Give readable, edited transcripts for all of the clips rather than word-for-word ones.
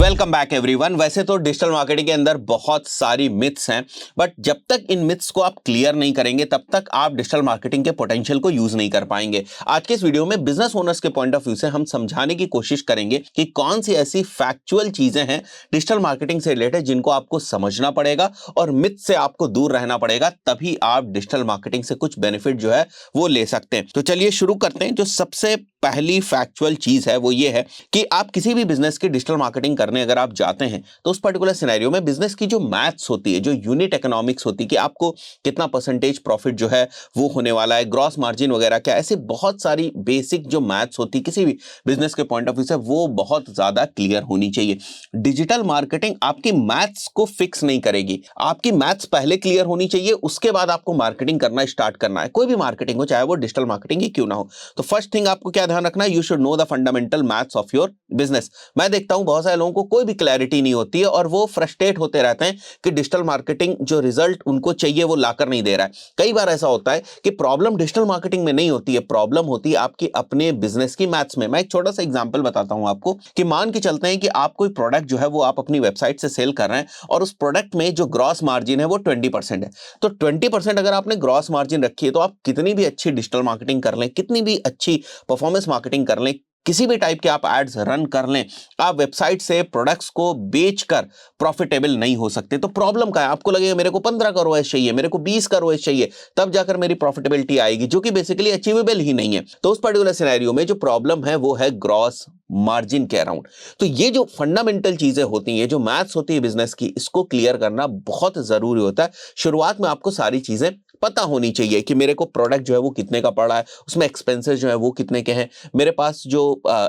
Welcome back everyone. वैसे तो digital marketing के अंदर बहुत सारी मिथ्स हैं, बट जब तक इन मिथ्स को आप क्लियर नहीं करेंगे तब तक आप डिजिटल मार्केटिंग के पोटेंशियल को यूज नहीं कर पाएंगे। आज के इस वीडियो में बिजनेस ओनर्स के पॉइंट ऑफ व्यू से हम समझाने की कोशिश करेंगे कि कौन सी ऐसी फैक्चुअल चीजें हैं डिजिटल मार्केटिंग से रिलेटेड जिनको आपको समझना पड़ेगा और मिथ से आपको दूर रहना पड़ेगा, तभी आप डिजिटल मार्केटिंग से कुछ बेनिफिट जो है वो ले सकते हैं। तो चलिए शुरू करते हैं। जो सबसे पहली फैक्चुअल चीज है वो ये है कि आप किसी भी बिजनेस की डिजिटल मार्केटिंग करने अगर आप जाते हैं तो उस पर्टिकुलर सिनेरियो में बिजनेस की जो मैथ्स होती है, जो यूनिट इकोनॉमिक्स होती है कि आपको कितना परसेंटेज प्रॉफिट जो है वो होने वाला है, ग्रॉस मार्जिन वगैरह क्या, ऐसे बहुत सारी बेसिक जो मैथ्स होती है किसी भी बिजनेस के पॉइंट ऑफ व्यू से, वो बहुत ज्यादा क्लियर होनी चाहिए। डिजिटल मार्केटिंग आपकी मैथ्स को फिक्स नहीं करेगी, आपकी मैथ्स पहले क्लियर होनी चाहिए, उसके बाद आपको मार्केटिंग करना स्टार्ट करना है। कोई भी मार्केटिंग हो, चाहे वो डिजिटल मार्केटिंग ही क्यों ना हो। तो फर्स्ट थिंग आपको क्या ध्यान रखना है, you should know the fundamental maths of your business. मैं देखता हूं बहुत सारे लोगों को कोई भी क्लैरिटी नहीं होती है और वो फ्रस्ट्रेट होते रहते हैं कि डिजिटल मार्केटिंग जो रिजल्ट उनको चाहिए वो लाकर नहीं दे रहा है। कई बार ऐसा होता है कि प्रॉब्लम डिजिटल मार्केटिंग में नहीं होती है, प्रॉब्लम होती है आपकी अपने बिजनेस की मैथ्स में। मैं एक छोटा सा एग्जांपल बताता हूं आपको कि मान के चलते हैं कि आप कोई प्रोडक्ट जो है वो आप अपनी वेबसाइट से सेल कर रहे हैं और उस प्रोडक्ट में जो ग्रॉस मार्जिन है वो 20% है। तो 20% अगर आपने ग्रॉस मार्जिन रखी है तो आप कितनी भी अच्छी डिजिटल मार्केटिंग कर लें, कितनी भी अच्छी परफॉर्मेंस मार्केटिंग कर लें, किसी भी टाइप के आप एड्स रन कर लें, आप वेबसाइट से प्रोडक्ट्स को बेचकर प्रॉफिटेबल नहीं हो सकते। तो प्रॉब्लम क्या है, आपको लगेगा मेरे को 15 का रोएस चाहिए, मेरे को 20 का रोएस चाहिए, तब जाकर मेरी प्रॉफिटेबिलिटी आएगी, जो कि बेसिकली अचीवेबल ही नहीं है। तो उस पर्टिकुलर सिनेरियो में जो प्रॉब्लम है वो है ग्रॉस मार्जिन के अराउंड। तो ये जो फंडामेंटल चीजें होती हैं, जो मैथ्स होती है बिजनेस की, इसको क्लियर करना बहुत जरूरी होता है। शुरुआत में आपको सारी चीजें पता होनी चाहिए कि मेरे को प्रोडक्ट जो है वो कितने का पड़ा है, उसमें एक्सपेंसेस जो है वो कितने के हैं, मेरे पास जो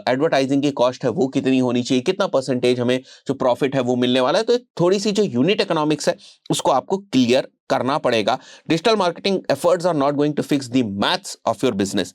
एडवर्टाइजिंग की कॉस्ट है वो कितनी होनी चाहिए, कितना परसेंटेज हमें जो प्रॉफिट है वो मिलने वाला है। तो थोड़ी सी जो यूनिट इकोनॉमिक्स है उसको आपको क्लियर करना पड़ेगा। Digital marketing efforts are not going to fix the maths of your business.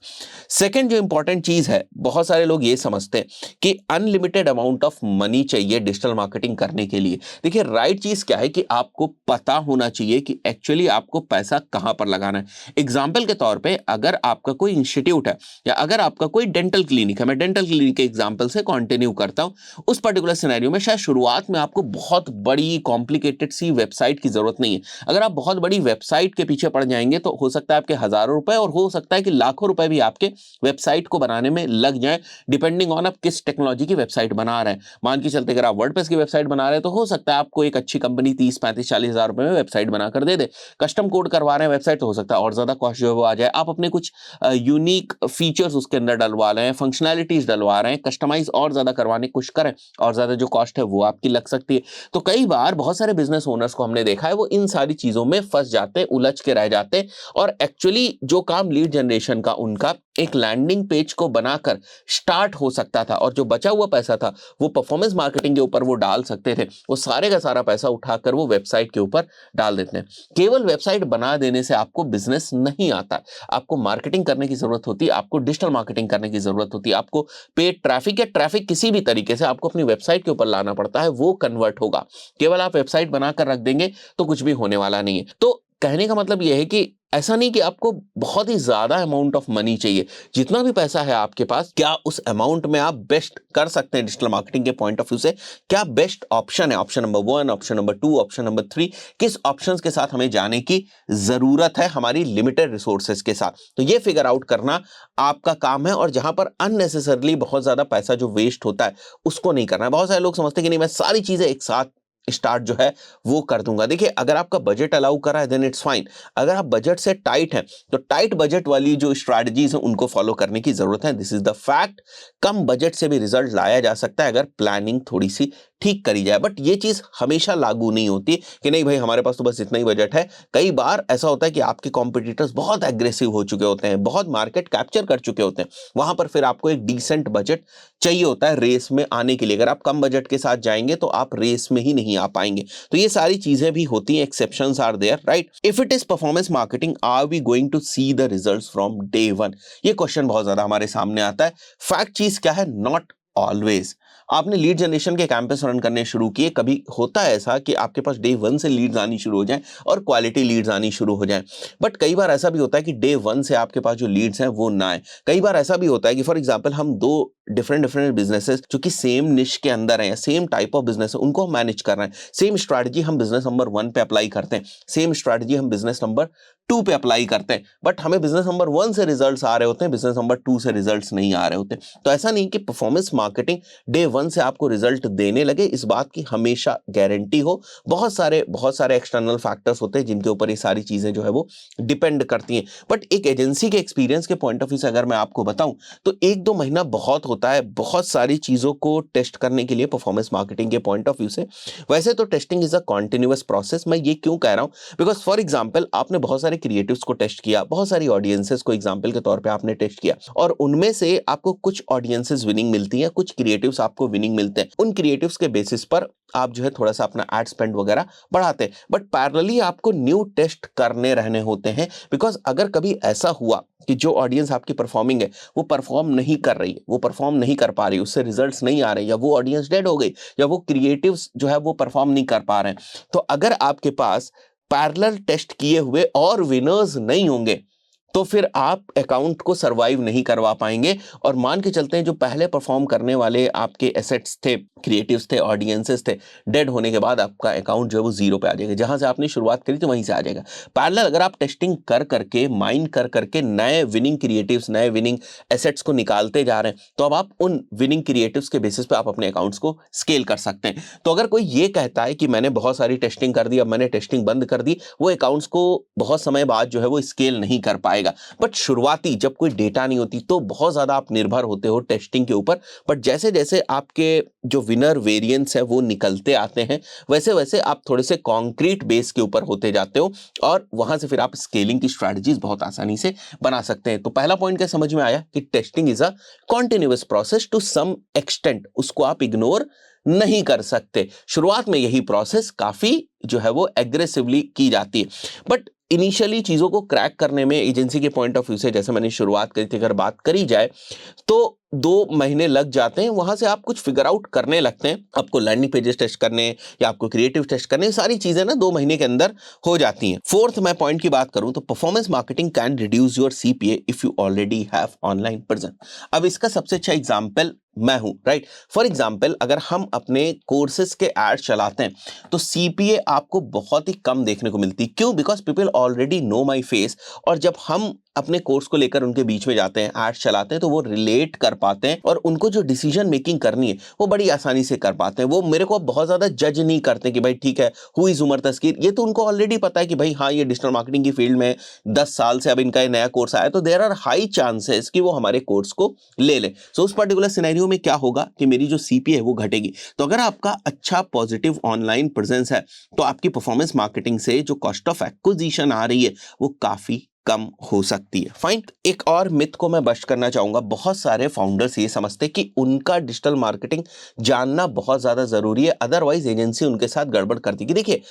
Second जो इंपॉर्टेंट चीज है, बहुत सारे लोग ये समझते हैं कि अनलिमिटेड अमाउंट ऑफ मनी चाहिए डिजिटल मार्केटिंग करने के लिए। देखिए राइट चीज क्या है कि आपको पता होना चाहिए कि एक्चुअली आपको पैसा कहां पर लगाना है। एग्जाम्पल के तौर पर अगर आपका कोई इंस्टीट्यूट है या अगर आपका कोई डेंटल क्लिनिक है, मैं डेंटल क्लिनिक के एग्जाम्पल से कंटिन्यू करता हूं। उस पर्टिकुलर सिनेरियो में शायद शुरुआत में आपको बहुत बड़ी कॉम्प्लिकेटेड सी वेबसाइट की जरूरत नहीं है। अगर आप बहुत बड़ी वेबसाइट के पीछे पड़ जाएंगे तो हो सकता है आपके हजारों रुपए और हो सकता है कि लाखों रुपए भी आपके वेबसाइट को बनाने में लग जाए, डिपेंडिंग ऑन आप किस टेक्नोलॉजी की वेबसाइट बना रहे हैं। मान के चलते अगर आप वर्डप्रेस की वेबसाइट बना रहे हैं तो हो सकता है आपको एक अच्छी कंपनी 30, 35, 40 हजार रुपए में वेबसाइट बनाकर दे दे। कस्टम कोड करवा रहे हैं वेबसाइट तो हो सकता है और ज्यादा कॉस्ट जो है वो आ जाए। आप अपने कुछ यूनिक फीचर्स उसके अंदर डलवा रहे हैं, फंक्शनैलिटीज डलवा रहे हैं, कस्टमाइज और ज्यादा करवाने की कोशिश करें और ज्यादा जो कॉस्ट है वो आपकी लग सकती है। तो कई बार बहुत सारे बिजनेस ओनर्स को हमने देखा है वो इन सारी चीजों में फंस जाते हैं, उलझ के रह जाते हैं और एक्चुअली जो काम लीड जनरेशन का उनका एक लैंडिंग पेज को बनाकर स्टार्ट हो सकता था और जो बचा हुआ पैसा था वो परफॉर्मेंस मार्केटिंग के ऊपर वो डाल सकते थे, वो सारे का सारा पैसा उठाकर वो वेबसाइट के ऊपर डाल देते हैं। केवल वेबसाइट बना देने से आपको बिजनेस नहीं आता, आपको मार्केटिंग करने की जरूरत होती है, आपको डिजिटल मार्केटिंग करने की जरूरत होती है, आपको पेड ट्रैफिक या ट्रैफिक किसी भी तरीके से आपको अपनी वेबसाइट के ऊपर लाना पड़ता है, वो कन्वर्ट होगा। केवल आप वेबसाइट बनाकर रख देंगे तो कुछ भी होने वाला नहीं है। तो कहने का मतलब यह है कि ऐसा नहीं कि आपको बहुत ही ज्यादा अमाउंट ऑफ मनी चाहिए, जितना भी पैसा है आपके पास, क्या उस अमाउंट में आप बेस्ट कर सकते हैं डिजिटल मार्केटिंग के पॉइंट ऑफ व्यू से, क्या बेस्ट ऑप्शन है, option number 1, option number 2, option number 3, किस ऑप्शंस के साथ हमें जाने की जरूरत है हमारी लिमिटेड रिसोर्सेज के साथ। तो ये फिगर आउट करना आपका काम है और जहां पर अननेसेसरली बहुत ज्यादा पैसा जो वेस्ट होता है उसको नहीं करना है। बहुत सारे लोग समझते हैं कि नहीं मैं सारी चीजें एक साथ स्टार्ट जो है वो कर दूंगा। देखिए अगर आपका बजट अलाउ कर रहा है देन इट्स फाइन। अगर आप बजट से टाइट हैं तो टाइट बजट वाली जो स्ट्रैटेजीज हैं उनको फॉलो करने की जरूरत है। This is the fact. Come budget से भी रिजल्ट लाया जा सकता है अगर प्लानिंग थोड़ी सी ठीक करी जाए, बट ये चीज हमेशा लागू नहीं होती कि नहीं भाई हमारे पास तो बस इतना ही बजट है। कई बार ऐसा होता है कि आपके कॉम्पिटिटर्स बहुत एग्रेसिव हो चुके होते हैं, बहुत मार्केट कैप्चर कर चुके होते हैं, वहां पर फिर आपको एक डिसेंट बजट चाहिए होता है रेस में आने के लिए। अगर आप कम बजट के साथ जाएंगे तो आप रेस में ही नहीं आ पाएंगे। तो ये सारी चीजें भी होती हैं, exceptions are there, right. If it is performance marketing are we going to see the results from day 1? ये क्वेश्चन बहुत ज्यादा हमारे सामने आता है। फैक्ट चीज क्या है, नॉट ऑलवेज। आपने लीड जनरेशन के कैंपस रन करने शुरू किए, कभी होता है ऐसा कि आपके पास डे 1 से लीड्स आनी शुरू हो जाएं और क्वालिटी लीड्स आनी शुरू हो जाएं, बट कई बार ऐसा भी होता है कि डे 1 से आपके पास जो लीड्स हैं वो ना आए। कई बार ऐसा भी होता है कि फॉर एग्जांपल हम 2 डिफरेंट डिफरेंट बिजनेसेस जो कि सेम निश के अंदर है या सेम टाइप ऑफ बिजनेस है, उनको हम मैनेज कर रहे हैं। सेम स्ट्रैटेजी हम बिजनेस नंबर 1 पे अप्लाई करते हैं, सेम स्ट्रैटेजी हम बिजनेस नंबर 2 पे अप्लाई करते हैं, बट हमें बिजनेस नंबर 1 से रिजल्ट्स आ रहे होते हैं, बिजनेस नंबर 2 से रिजल्ट्स नहीं आ रहे होते। तो ऐसा नहीं कि परफॉर्मेंस मार्केटिंग डे 1 से आपको रिजल्ट देने लगे, इस बात की हमेशा गारंटी हो। बहुत सारे एक्सटर्नल फैक्टर्स होते हैं जिनके ऊपर ये सारी चीजें जो है वो डिपेंड करती हैं। बट एक एजेंसी के एक्सपीरियंस के पॉइंट ऑफ व्यू से अगर मैं आपको बताऊं तो 1-2 महीना बहुत होता है बहुत सारी चीजों को टेस्ट करने के लिए परफॉर्मेंस मार्केटिंग के पॉइंट ऑफ व्यू से। वैसे तो testing is a continuous process. मैं ये क्यों कह रहा हूं, बिकॉज फॉर एग्जाम्पल आपने बहुत सारे क्रिएटिव्स को टेस्ट किया, बहुत सारी ऑडियंसेस को एग्जाम्पल के तौर पे आपने टेस्ट किया, और उनमें से आपको कुछ ऑडियंसेस विनिंग मिलती है, कुछ क्रिएटिव्स आपको विनिंग मिलते हैं। उन क्रिएटिव्स के बेसिस पर आप जो है थोड़ा सा अपना एड स्पेंड वगैरह बढ़ाते हैं, बट पैरेलली आपको न्यू टेस्ट करने रहने होते हैं। बिकॉज अगर कभी ऐसा हुआ कि जो ऑडियंस आपकी परफॉर्मिंग है वो परफॉर्म नहीं कर रही है, वो परफॉर्म नहीं कर पा रही, उससे रिजल्ट्स नहीं आ रहे, या वो ऑडियंस डेड हो गई, या वो क्रिएटिव्स जो है वो परफॉर्म नहीं कर पा रहे हैं, तो अगर आपके पास पैरेलल टेस्ट किए हुए और विनर्स नहीं होंगे तो फिर आप अकाउंट को सरवाइव नहीं करवा पाएंगे। और मान के चलते हैं जो पहले परफॉर्म करने वाले आपके एसेट्स थे, क्रिएटिव्स थे, ऑडियंसेस थे, डेड होने के बाद आपका अकाउंट जो है वो जीरो पे आ जाएगा। जहां से आपने शुरुआत करी तो वहीं से आ जाएगा। पैरेलल अगर आप टेस्टिंग कर करके, माइन कर करके नए विनिंग क्रिएटिव्स, नए विनिंग एसेट्स को निकालते जा रहे हैं, तो अब आप उन विनिंग क्रिएटिव्स के बेसिस पे आप अपने अकाउंट्स को स्केल कर सकते हैं। तो अगर कोई ये कहता है कि मैंने बहुत सारी टेस्टिंग कर दी, अब मैंने टेस्टिंग बंद कर दी, वो अकाउंट्स को बहुत समय बाद जो है वो स्केल नहीं कर पाएगा। बट शुरुआती जब कोई डेटा नहीं होती तो बहुत ज्यादा आप निर्भर होते हो टेस्टिंग के ऊपर। बट जैसे जैसे आपके जो विनर वेरिएंट्स है वो निकलते आते हैं, वैसे वैसे आप थोड़े से कॉन्क्रीट बेस के ऊपर होते जाते हो, और वहां से फिर आप स्केलिंग की स्ट्रैटेजीज बहुत आसानी से बना सकते हैं। तो पहला पॉइंट क्या समझ में आया कि testing is a continuous process to some extent, उसको आप इग्नोर नहीं कर सकते। शुरुआत में यही प्रोसेस काफी जो है वो एग्रेसिवली की जाती है, बट इनिशियली चीजों को क्रैक करने में एजेंसी के पॉइंट ऑफ व्यू से, जैसे मैंने शुरुआत करी थी, अगर बात करी जाए तो 2 महीने लग जाते हैं। वहां से आप कुछ फिगर आउट करने लगते हैं, आपको लैंडिंग पेजेस टेस्ट करने या आपको क्रिएटिव टेस्ट करने, सारी चीजें ना 2 महीने के अंदर हो जाती हैं। फोर्थ मैं पॉइंट की बात करूं तो performance marketing can reduce your CPA if you already have online presence. अब इसका सबसे अच्छा एग्जांपल मैं हूं, राइट। फॉर एग्जांपल अगर हम अपने कोर्सेज के एड चलाते हैं तो सीपीए आपको बहुत ही कम देखने को मिलती। क्यों? Because people already know my face, और जब हम अपने कोर्स को लेकर उनके बीच में जाते हैं, एड चलाते हैं, तो वो रिलेट कर पाते हैं और उनको जो डिसीजन मेकिंग करनी है वो बड़ी आसानी से कर पाते हैं। वो मेरे को बहुत ज्यादा जज नहीं करते कि भाई ठीक है हु इज उमर तस्कीर, ये तो उनको ऑलरेडी पता है कि भाई हाँ ये डिजिटल मार्केटिंग की फील्ड में 10 साल से अब इनका ये नया कोर्स आया, तो देयर आर हाई चांसेस कि वो हमारे कोर्स को ले ले। सो उस पर्टिकुलर सिनेरियो में क्या होगा कि मेरी जो सीपीए है वो घटेगी। तो अगर आपका अच्छा पॉजिटिव ऑनलाइन प्रेजेंस है तो आपकी परफॉर्मेंस मार्केटिंग से जो कॉस्ट ऑफ एक्विजिशन आ रही है वो काफी कम हो सकती है। फाइन। एक और मिथ को मैं बस्ट करना चाहूंगा। बहुत सारे फाउंडर्स ये समझते हैं कि उनका डिजिटल मार्केटिंग जानना बहुत ज्यादा जरूरी है, अदरवाइज एजेंसी उनके साथ गड़बड़ करती है। कि देखिए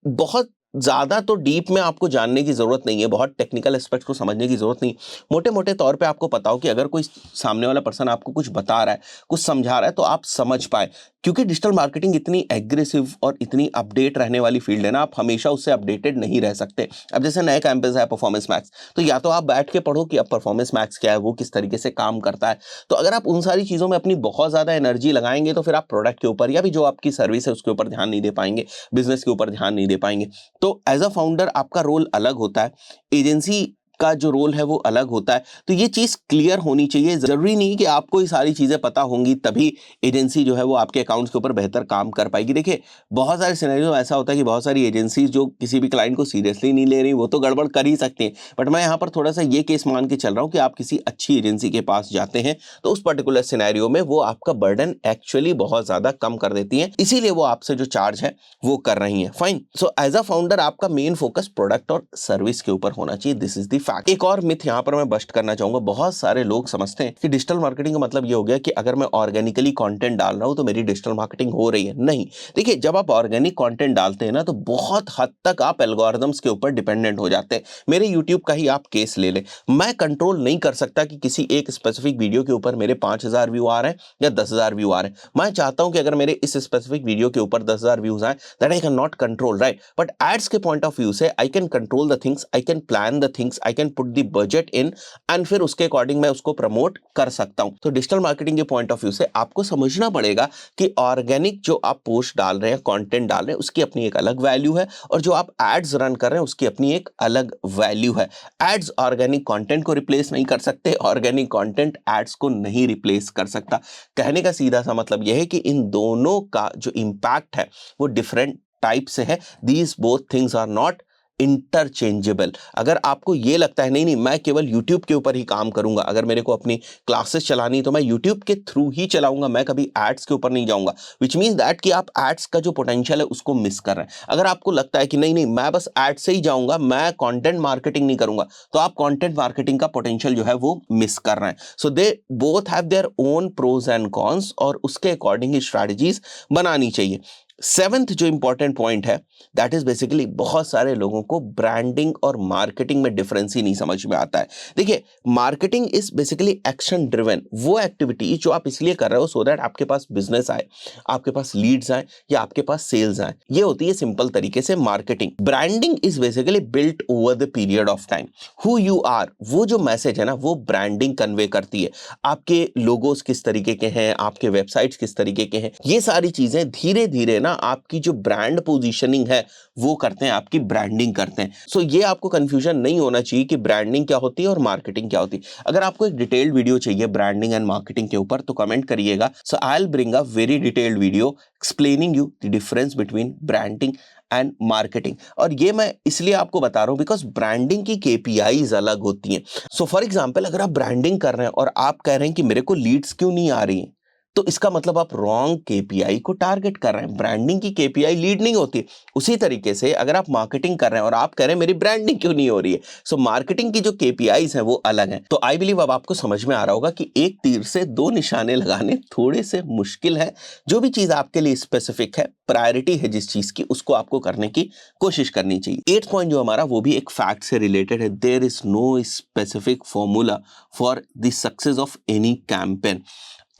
बहुत ज्यादा तो डीप में आपको जानने की जरूरत नहीं है, बहुत टेक्निकल एस्पेक्ट को समझने की जरूरत नहीं। मोटे मोटे तौर पे आपको पता हो कि अगर कोई सामने वाला पर्सन आपको कुछ बता रहा है, कुछ समझा रहा है, तो आप समझ पाए। क्योंकि डिजिटल मार्केटिंग इतनी एग्रेसिव और इतनी अपडेट रहने वाली फील्ड है ना, आप हमेशा उससे अपडेटेड नहीं रह सकते। अब जैसे नए कैंपस है परफॉर्मेंस मैक्स, तो या तो आप बैठ के पढ़ो कि अब परफॉर्मेंस मैक्स क्या है, वो किस तरीके से काम करता है। तो अगर आप उन सारी चीजों में अपनी बहुत ज्यादा एनर्जी लगाएंगे तो फिर आप प्रोडक्ट के ऊपर या भी जो आपकी सर्विस है उसके ऊपर ध्यान नहीं दे पाएंगे, बिजनेस के ऊपर ध्यान नहीं दे पाएंगे। तो एज अ फाउंडर आपका रोल अलग होता है, एजेंसी का जो रोल है वो अलग होता है। तो ये चीज क्लियर होनी चाहिए। जरूरी नहीं कि आपको ये सारी चीजें पता होंगी तभी एजेंसी जो है वो आपके अकाउंट्स के ऊपर बेहतर काम कर पाएगी। देखिए बहुत सारे सिनेरियो ऐसा होता है कि बहुत सारी एजेंसीज जो किसी भी क्लाइंट को सीरियसली नहीं ले रही, वो तो गड़बड़ कर ही सकती हैं। बट मैं यहाँ पर थोड़ा सा ये केस मान के चल रहा हूँ कि आप किसी अच्छी एजेंसी के पास जाते हैं तो उस पर्टिकुलर सिनेरियो में वो आपका बर्डन एक्चुअली बहुत ज्यादा कम कर देती है, इसीलिए वो आपसे जो चार्ज है वो कर रही है। Fine. So as a founder आपका मेन फोकस प्रोडक्ट और सर्विस के ऊपर होना चाहिए। This is the fact. एक और मिथ यहाँ पर मैं बस्ट करना चाहूंगा। बहुत सारे लोग समझते हैं कि डिजिटल मार्केटिंग का मतलब ये हो गया कि अगर मैं ऑर्गेनिकली कंटेंट डाल रहा हूं तो मेरी डिजिटल मार्केटिंग हो रही है। नहीं, देखिए जब आप ऑर्गेनिक कंटेंट डालते हैं ना तो बहुत हद तक आप एल्गोरिथम्स के ऊपर डिपेंडेंट हो जाते हैं। मेरे यूट्यूब का ही आप केस ले लें, मैं कंट्रोल नहीं कर सकता कि किसी एक स्पेसिफिक वीडियो के ऊपर मेरे 5,000 व्यू आ रहे हैं या 10,000 व्यू आ रहे हैं। मैं चाहता हूं कि अगर मेरे इस स्पेसिफिक वीडियो के ऊपर 10,000 व्यूज आए, that I can not control, right. But ads के पॉइंट ऑफ व्यू से I can control the things, I can plan the things, I can put the budget in and फिर उसके according मैं उसको promote कर सकता हूं। तो डिजिटल मार्केटिंग के पॉइंट ऑफ व्यू से आपको समझना पड़ेगा कि ऑर्गेनिक जो आप पोस्ट डाल रहे हैं, कंटेंट डाल रहे हैं, उसकी अपनी एक अलग वैल्यू है और जो आप एड्स रन कर रहे हैं उसकी अपनी एक अलग वैल्यू है। एड्स ऑर्गेनिक कंटेंट को रिप्लेस नहीं कर सकते, ऑर्गेनिक कंटेंट एड्स को नहीं रिप्लेस कर सकता। कहने का सीधा सा मतलब यह है कि इन दोनों का जो इंपैक्ट है वो डिफरेंट टाइप से है। These both things are not interchangeable. अगर आपको ये लगता है नहीं नहीं मैं केवल YouTube के ऊपर ही काम करूंगा, अगर मेरे को अपनी क्लासेस चलानी है तो मैं YouTube के थ्रू ही चलाऊंगा, मैं कभी एड्स के ऊपर नहीं जाऊंगा, विच मीन्स दैट कि आप एड्स का जो पोटेंशियल है उसको मिस कर रहे हैं। अगर आपको लगता है कि नहीं नहीं मैं बस एड से ही जाऊंगा, मैं कंटेंट मार्केटिंग नहीं करूंगा, तो आप कंटेंट मार्केटिंग का पोटेंशियल जो है वो मिस कर रहे हैं। So they both have their own pros and cons और उसके अकॉर्डिंग ही स्ट्रैटेजीज बनानी चाहिए। सेवेंथ जो इंपॉर्टेंट पॉइंट है दैट इज बेसिकली बहुत सारे लोगों को ब्रांडिंग और मार्केटिंग में डिफरेंस ही नहीं समझ में आता है। देखिए, marketing is basically action driven, वो एक्टिविटी जो आप इसलिए कर रहे हो सो दैट आपके पास बिजनेस आए, आपके पास लीड्स आए या आपके पास सेल्स आए, ये होती है सिंपल तरीके से marketing. Branding is basically built over the period of time. Who you are, वो जो मैसेज है ना वो ब्रांडिंग कन्वे करती है। आपके लोगोस किस तरीके के हैं, आपके वेबसाइट्स किस तरीके के हैं, ये सारी चीजें धीरे धीरे ना आपकी जो ब्रांड पोजीशनिंग है वो करते हैं, आपकी ब्रांडिंग करते हैं। सो ये आपको कंफ्यूजन नहीं होना चाहिए कि ब्रांडिंग क्या होती है और मार्केटिंग क्या होती है। अगर आपको एक डिटेल्ड वीडियो चाहिए ब्रांडिंग एंड मार्केटिंग के ऊपर तो कमेंट करिएगा। So I will bring a very detailed video explaining you the difference between branding and marketing. और ये मैं इसलिए आपको बता रहा हूं बिकॉज ब्रांडिंग की केपीआईज अलग होती हैं। सो फॉर एग्जांपल, अगर आप ब्रांडिंग कर रहे हैं और आप कह रहे हैं कि मेरे को लीड्स क्यों नहीं आ रही हैं, तो इसका मतलब आप रॉन्ग केपीआई को टारगेट कर रहे हैं। ब्रांडिंग की केपीआई लीड नहीं होती। उसी तरीके से अगर आप मार्केटिंग कर रहे हैं और आप कह रहे हैं मेरी ब्रांडिंग क्यों नहीं हो रही है, सो मार्केटिंग की जो केपीआईज हैं वो अलग हैं। तो आई बिलीव अब आपको समझ में आ रहा होगा कि एक तीर से दो निशाने लगाने थोड़े से मुश्किल है। जो भी चीज आपके लिए स्पेसिफिक है, प्रायोरिटी है जिस चीज की, उसको आपको करने की कोशिश करनी चाहिए। 8th पॉइंट जो हमारा वो भी एक फैक्ट से रिलेटेड है। There is no specific formula for the success of any campaign.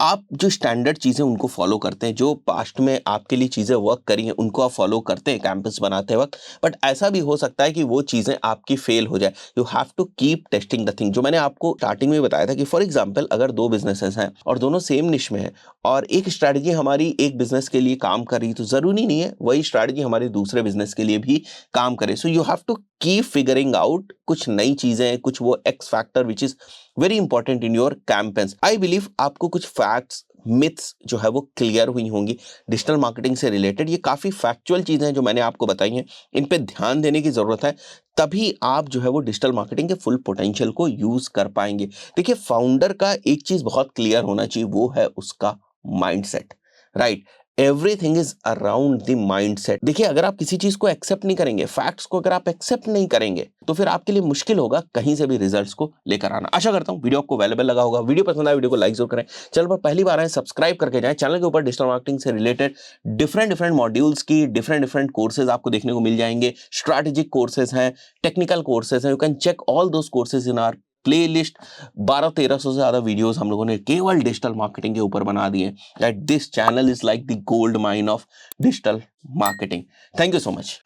आप जो स्टैंडर्ड चीजें उनको फॉलो करते हैं, जो पास्ट में आपके लिए चीजें वर्क करी हैं उनको आप फॉलो करते हैं कैंपस बनाते वक्त, बट ऐसा भी हो सकता है कि वो चीजें आपकी फेल हो जाए। You have to keep testing the thing. जो मैंने आपको स्टार्टिंग में बताया था कि फॉर एग्जांपल अगर दो बिजनेसेस हैं और दोनों सेम निश में है और एक स्ट्रैटेजी हमारी एक बिजनेस के लिए काम कर रही, तो जरूरी नहीं है वही स्ट्रैटेजी हमारे दूसरे बिजनेस के लिए भी काम करे। So you have to keep figuring out कुछ नई चीजें, कुछ वो X factor which is very important in your campaigns. I believe आपको कुछ फैक्ट्स, मिथ्स जो है वो क्लियर हुई होंगी डिजिटल मार्केटिंग से रिलेटेड। ये काफी फैक्चुअल चीजें हैं जो मैंने आपको बताई हैं, इन पे ध्यान देने की जरूरत है, तभी आप जो है वो डिजिटल मार्केटिंग के फुल पोटेंशियल को यूज कर पाएंगे। देखिए, फाउंडर का एक चीज बहुत क्लियर होना चाहिए, वो है उसका mindset, right. Everything is around the mindset. देखिए, अगर आप किसी चीज को एक्सेप्ट नहीं करेंगे, फैक्ट्स को अगर आप एक्सेप्ट नहीं करेंगे, तो फिर आपके लिए मुश्किल होगा कहीं से भी रिजल्ट्स को लेकर आना। आशा करता हूं वीडियो आपको वैल्यूएबल लगा होगा। वीडियो पसंद आया वीडियो को लाइक जरूर करें। चैनल पर पहली बार आए सब्सक्राइब करके जाएं। चैनल के ऊपर डिजिटल मार्केटिंग से रिलेटेड डिफरेंट मॉड्यूल्स की डिफरेंट कोर्सेज आपको देखने को मिल जाएंगे। स्ट्रैटेजिक कोर्सेज हैं, टेक्निकल कोर्सेज हैं, you can check all those courses in our playlist. 1200-1300 से ज्यादा वीडियोस हम लोगों ने केवल डिजिटल मार्केटिंग के ऊपर बना दिए। That this channel is like the gold mine of digital marketing. Thank you so much.